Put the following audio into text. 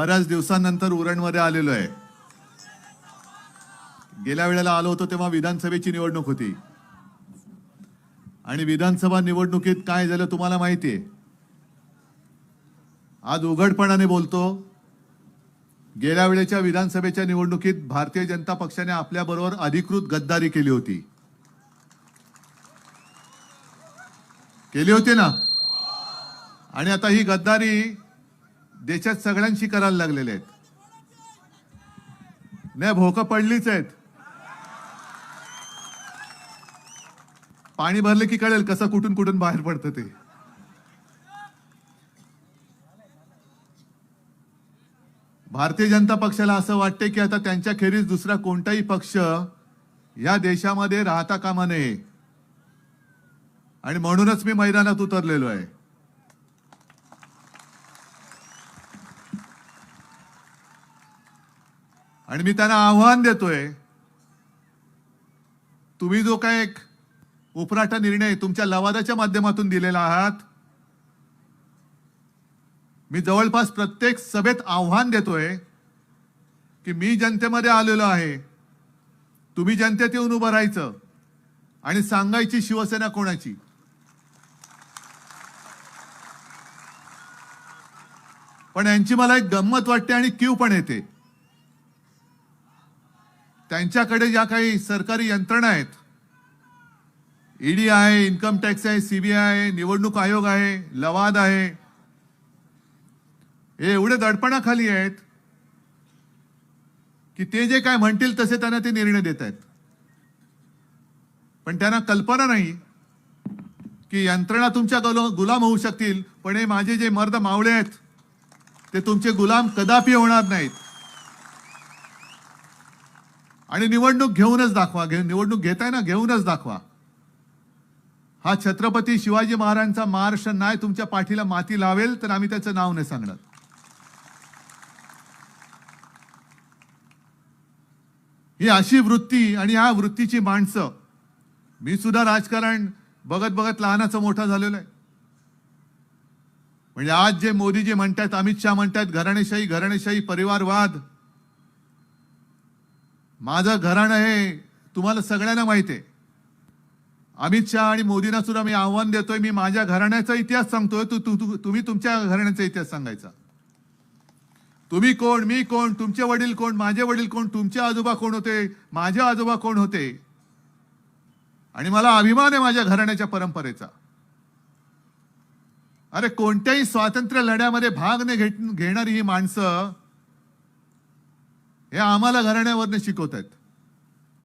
बऱ्याच दिवसांनंतर उरणमध्ये आलेलो आहे. गेल्या वेळेला आलो होतो तेव्हा विधानसभेची निवडणूक होती आणि विधानसभा निवडणुकीत काय झालं तुम्हाला माहिती आहे. आज उघडपणाने बोलतो, गेल्या वेळेच्या विधानसभेच्या निवडणुकीत भारतीय जनता पक्षाने आपल्याबरोबर अधिकृत गद्दारी केली होती ना. आणि आता ही गद्दारी देशात सगळ्यांशी करायला लागलेले आहेत. नाही, भोकं पडलीच आहेत. पाणी भरले की कळेल कसं कुठून कुठून बाहेर पडतं ते. भारतीय जनता पक्षाला असं वाटते की आता त्यांच्या खेरीज दुसरा कोणताही पक्ष या देशामध्ये राहता कामा नये आणि म्हणूनच मी मैदानात उतरलेलो आहे. आणि मी त्यांना आव्हान देतोय, तुम्ही जो काय एक उपराठा निर्णय तुमच्या लवादाच्या माध्यमातून दिलेला आहात, मी जवळपास प्रत्येक सभेत आव्हान देतोय की मी जनतेमध्ये आलेलो आहे, तुम्ही जनतेत येऊन उभं राहायचं आणि सांगायची शिवसेना कोणाची. पण यांची मला एक गंमत वाटते आणि कीव पण येते. त्यांच्याकडे ज्या काही सरकारी यंत्रणा आहेत, ईडी आहे, इन्कम टॅक्स आहे, सीबीआय आहे, निवडणूक आयोग आहे, लवाद आहे, हे एवढे दडपणाखाली आहेत की ते जे काय म्हणतील तसे त्यांना ते निर्णय देत आहेत. पण त्यांना कल्पना नाही की यंत्रणा तुमच्या गुलाम होऊ शकतील, पण हे माझे जे मर्द मावळे आहेत ते तुमचे गुलाम कदापि होणार नाहीत. आणि निवडणूक घेऊनच दाखवा. निवडणूक घेताय ना, घेऊनच दाखवा. हा छत्रपती शिवाजी महाराजांचा महाराष्ट्र नाही तुमच्या पाठीला माती लावेल तर आम्ही त्याचं नाव नाही सांगणार. ही अशी वृत्ती आणि ह्या वृत्तीची माणसं, मी सुद्धा राजकारण बघत बघत लहानाचं मोठा झालेलो आहे. म्हणजे आज जे मोदीजी म्हणतात, अमित शहा म्हणतात घराणेशाही परिवारवाद, माझं घराणं हे तुम्हाला सगळ्यांना माहिती आहे. अमित शहा आणि मोदींना सुद्धा मी आव्हान देतोय, मी माझ्या घराण्याचा इतिहास सांगतोय, तुम्ही तुमच्या घराण्याचा इतिहास सांगायचा. तुम्ही कोण, मी कोण, तुमचे वडील कोण, माझे वडील कोण, तुमचे आजोबा कोण होते, माझे आजोबा कोण होते. आणि मला अभिमान आहे माझ्या घराण्याच्या परंपरेचा. अरे कोणत्याही स्वातंत्र्य लढ्यामध्ये भाग न घेणारी ही माणसं हे आम्हाला घराण्यावरनं शिकवत आहेत.